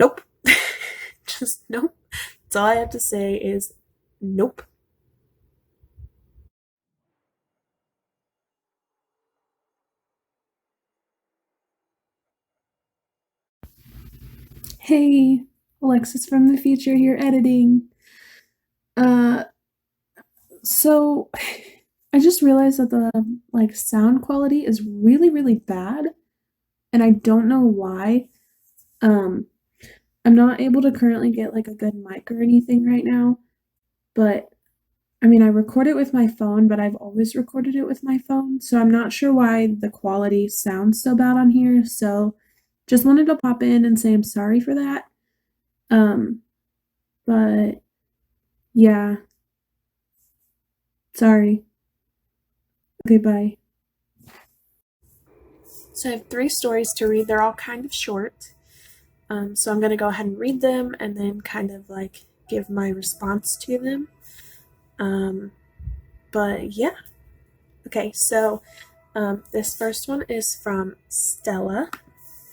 Nope. Just nope. That's all I have to say is nope. Hey, Alexis from the future here editing. Uh, so I just realized that the sound quality is really, really bad, and I don't know why. Um, I'm not able to currently get like a good mic or anything right now, but I mean, I record it with my phone, but I've always recorded it with my phone, so I'm not sure why the quality sounds so bad on here. So just wanted to pop in and say I'm sorry for that. Um, but yeah, sorry. Okay, bye. So I have three stories to read. They're all kind of short. So I'm going to go ahead and read them and then kind of like give my response to them. Um, but yeah. Okay, so this first one is from Stella.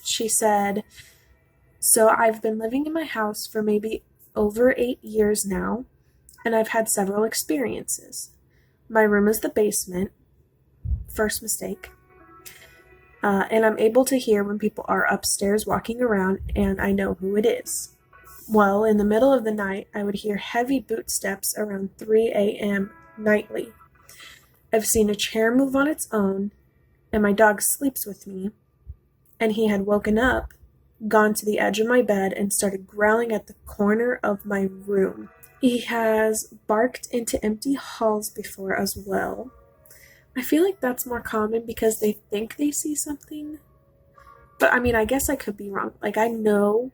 She said, so I've been living in my house for maybe over 8 years now, and I've had several experiences. My room is the basement, first mistake, and I'm able to hear when people are upstairs walking around, and I know who it is. Well, in the middle of the night, I would hear heavy boot steps around 3 a.m. nightly. I've seen a chair move on its own, and my dog sleeps with me, and he had woken up, gone to the edge of my bed, and started growling at the corner of my room. He has barked into empty halls before as well. I feel like that's more common because they think they see something. But I mean, I guess I could be wrong. Like, I know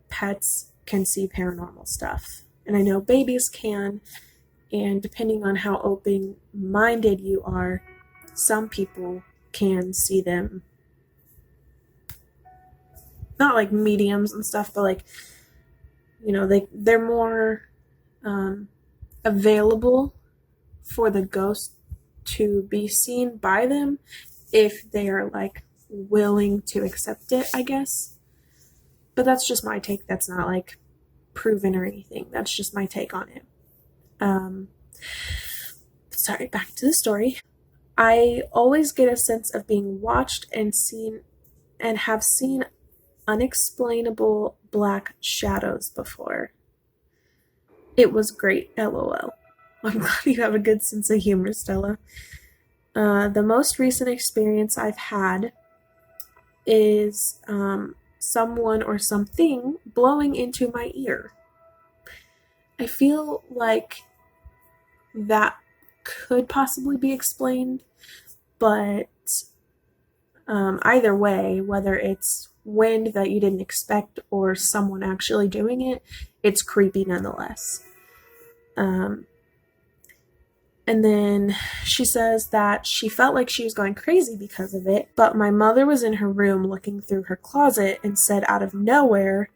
pets can see paranormal stuff, and I know babies can, and depending on how open minded you are, some people can see them. Not like mediums and stuff, but like, they're more um, available for the ghost to be seen by them if they are like willing to accept it, I guess. But that's just my take. That's not like proven or anything. That's just my take on it. Um, sorry, back to the story. I always get a sense of being watched and have seen unexplainable black shadows before. It was great, lol. I'm glad you have a good sense of humor, Stella. The most recent experience I've had is someone or something blowing into my ear. I feel like that could possibly be explained, but either way, whether it's wind that you didn't expect or someone actually doing it, it's creepy nonetheless. Um, And then she says that she felt like she was going crazy because of it, but my mother was in her room looking through her closet and said out of nowhere,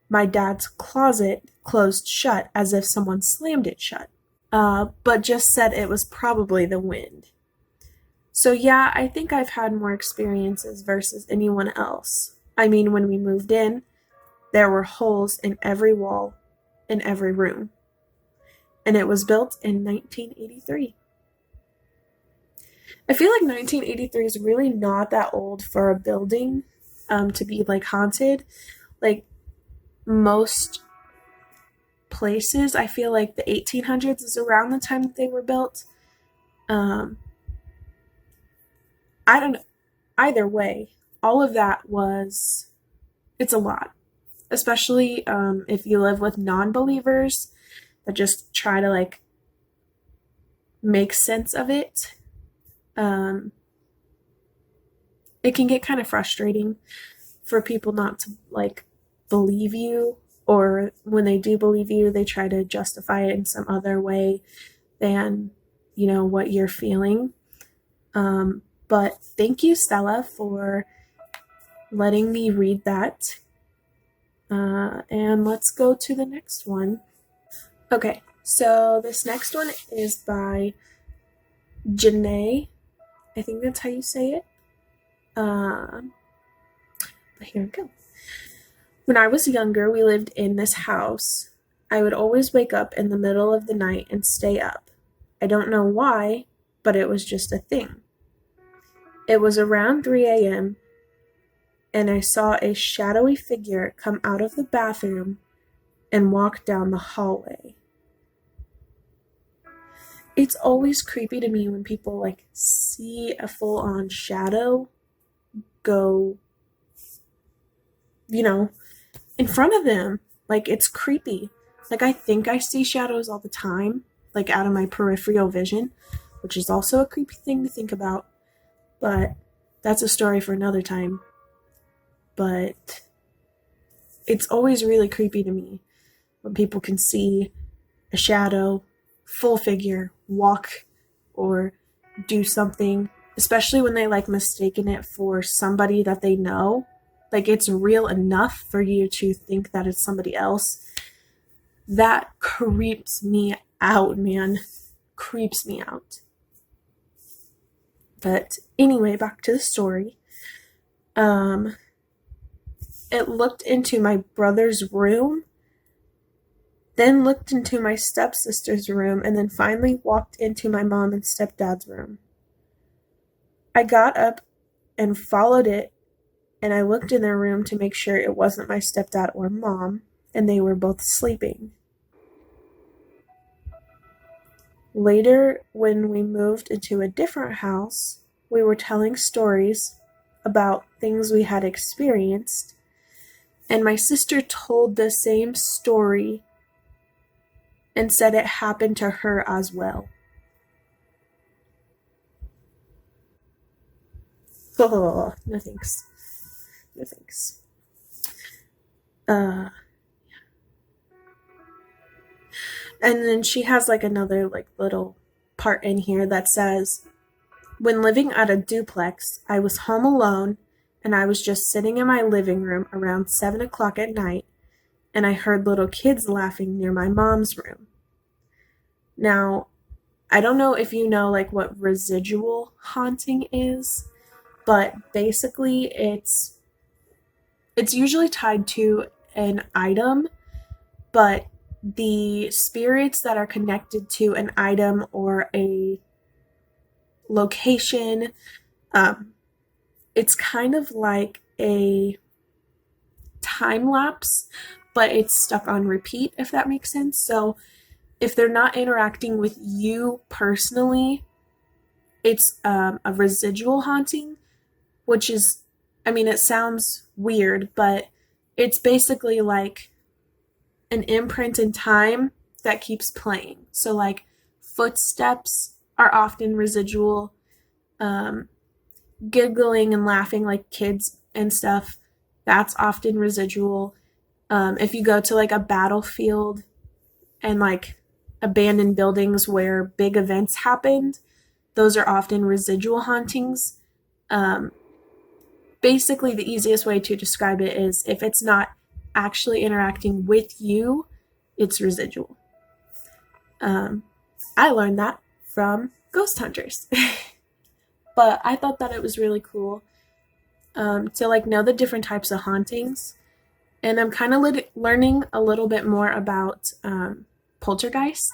my dad's closet closed shut as if someone slammed it shut, but just said it was probably the wind. So, yeah, I think I've had more experiences versus anyone else. I mean, when we moved in, there were holes in every wall in every room, and it was built in 1983. I feel like 1983 is really not that old for a building to be like haunted. Like most places, I feel like the 1800s is around the time that they were built. Um, I don't know. Either way, all of that was, it's a lot. Especially if you live with non believers that just try to like make sense of it. Um, it can get kind of frustrating for people not to like believe you, or when they do believe you, they try to justify it in some other way than what you're feeling. But thank you, Stella, for letting me read that. And let's go to the next one. Okay, so this next one is by Janae. I think that's how you say it. But here we go. When I was younger, we lived in this house. I would always wake up in the middle of the night and stay up. I don't know why, but it was just a thing. It was around 3 a.m., and I saw a shadowy figure come out of the bathroom and walk down the hallway. It's always creepy to me when people like see a full-on shadow go, you know, in front of them. Like, it's creepy. Like, I think I see shadows all the time, like out of my peripheral vision, which is also a creepy thing to think about. But that's a story for another time. But it's always really creepy to me when people can see a shadow, full figure, walk or do something, especially when they like mistaken it for somebody that they know. Like, it's real enough for you to think that it's somebody else. That creeps me out, man. Creeps me out. But anyway, back to the story. It looked into my brother's room, then looked into my stepsister's room, and then finally walked into my mom and stepdad's room. I got up and followed it, and I looked in their room to make sure it wasn't my stepdad or mom, and they were both sleeping. Later, when we moved into a different house, we were telling stories about things we had experienced, and my sister told the same story and said it happened to her as well. Oh, no thanks. No thanks. And then she has like another like little part in here that says, when living at a duplex, I was home alone and I was just sitting in my living room around 7 o'clock at night, and I heard little kids laughing near my mom's room. Now, I don't know if you know like what residual haunting is, but basically it's usually tied to an item, but the spirits that are connected to an item or a location, it's kind of like a time lapse, but it's stuck on repeat, if that makes sense. So if they're not interacting with you personally, it's a residual haunting, which is, I mean, it sounds weird, but it's basically like an imprint in time that keeps playing. So like footsteps are often residual. Giggling and laughing like kids and stuff, that's often residual. If you go to like a battlefield and like abandoned buildings where big events happened, those are often residual hauntings. Basically, the easiest way to describe it is if it's not actually interacting with you, it's residual. I learned that from ghost hunters. But I thought that it was really cool to like know the different types of hauntings. And I'm kind of learning a little bit more about poltergeist.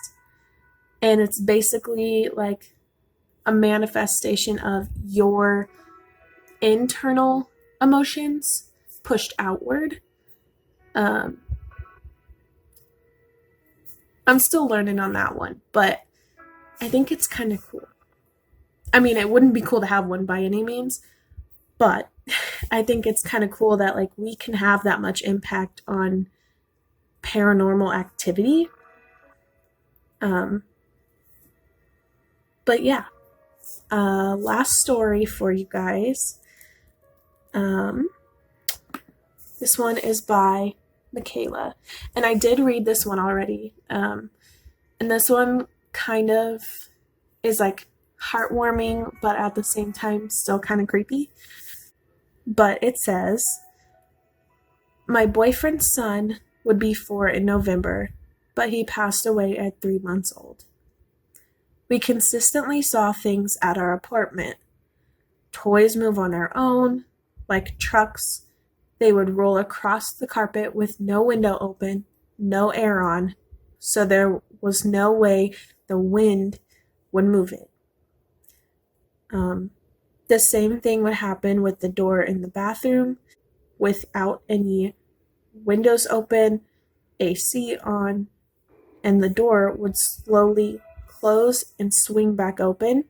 And it's basically like a manifestation of your internal emotions pushed outward. I'm still learning on that one, but I think it's kind of cool. I mean, it wouldn't be cool to have one by any means, but I think it's kind of cool that like we can have that much impact on paranormal activity. But yeah, last story for you guys. This one is by Michaela, and I did read this one already. And this one kind of is like heartwarming, but at the same time still kind of creepy. But it says, my boyfriend's son would be 4 in November, but he passed away at 3 months old. We consistently saw things at our apartment. Toys move on their own, like trucks. they would roll across the carpet with no window open, no air on, so there was no way the wind would move it. The same thing would happen with the door in the bathroom without any windows open, AC on, and the door would slowly close and swing back open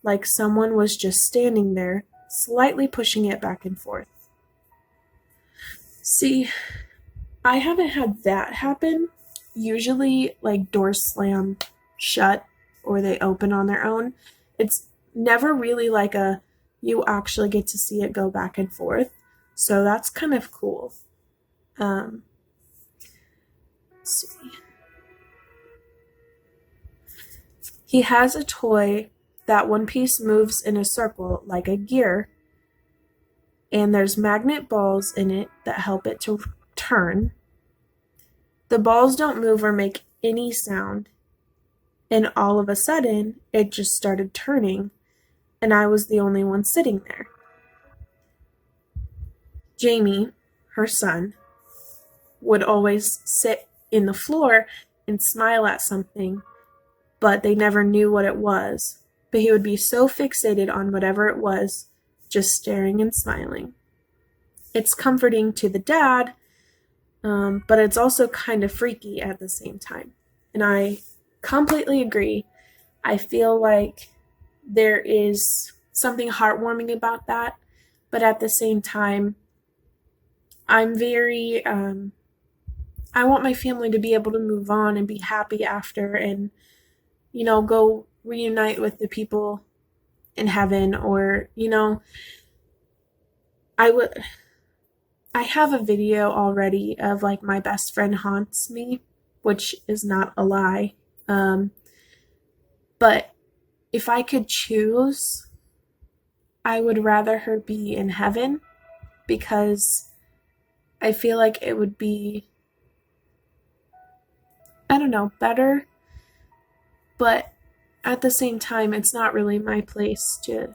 like someone was just standing there, slightly pushing it back and forth. See, I haven't had that happen. Usually, like, doors slam shut or they open on their own. It's never really like you actually get to see it go back and forth. So that's kind of cool. Let's see. He has a toy that one piece moves in a circle like a gear, and there's magnet balls in it that help it to turn. The balls don't move or make any sound, and all of a sudden, it just started turning, and I was the only one sitting there. Jamie, her son, would always sit in the floor and smile at something, but they never knew what it was. But he would be so fixated on whatever it was, just staring and smiling. It's comforting to the dad, but it's also kind of freaky at the same time. And I completely agree. I feel like there is something heartwarming about that, but at the same time, I'm very, I want my family to be able to move on and be happy after and, go reunite with the people in heaven, or, I have a video already of like my best friend haunts me, which is not a lie. But if I could choose, I would rather her be in heaven, because I feel like it would be, I don't know, better. But at the same time, it's not really my place to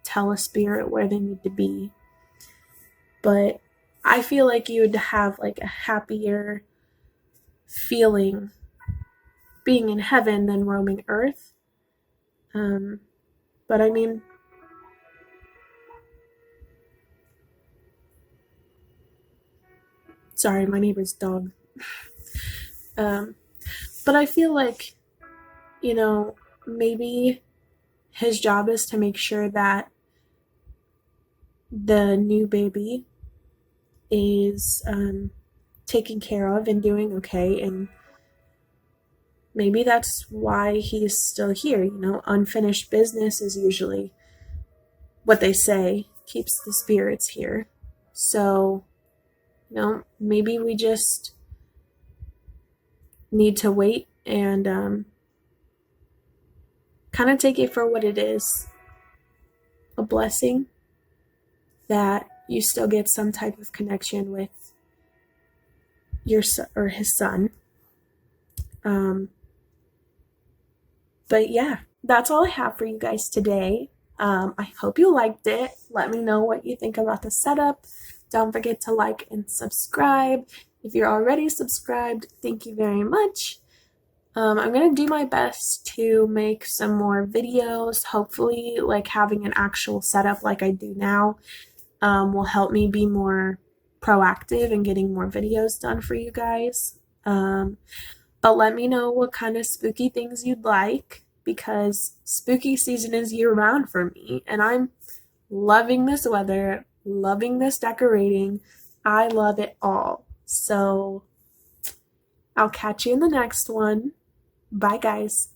tell a spirit where they need to be. But I feel like you would have like a happier feeling being in heaven than roaming earth. But I mean, sorry, my neighbor's dog. But I feel like, maybe his job is to make sure that the new baby is taken care of and doing okay, and maybe that's why he's still here. Unfinished business is usually what they say keeps the spirits here. So, maybe we just need to wait and kind of take it for what it is, a blessing that you still get some type of connection with your son or his son. But yeah, that's all I have for you guys today. I hope you liked it. Let me know what you think about the setup. Don't forget to like and subscribe. If you're already subscribed, thank you very much. I'm going to do my best to make some more videos. Hopefully, like having an actual setup like I do now will help me be more proactive in getting more videos done for you guys. But let me know what kind of spooky things you'd like, because spooky season is year-round for me, and I'm loving this weather, loving this decorating. I love it all. So I'll catch you in the next one. Bye, guys.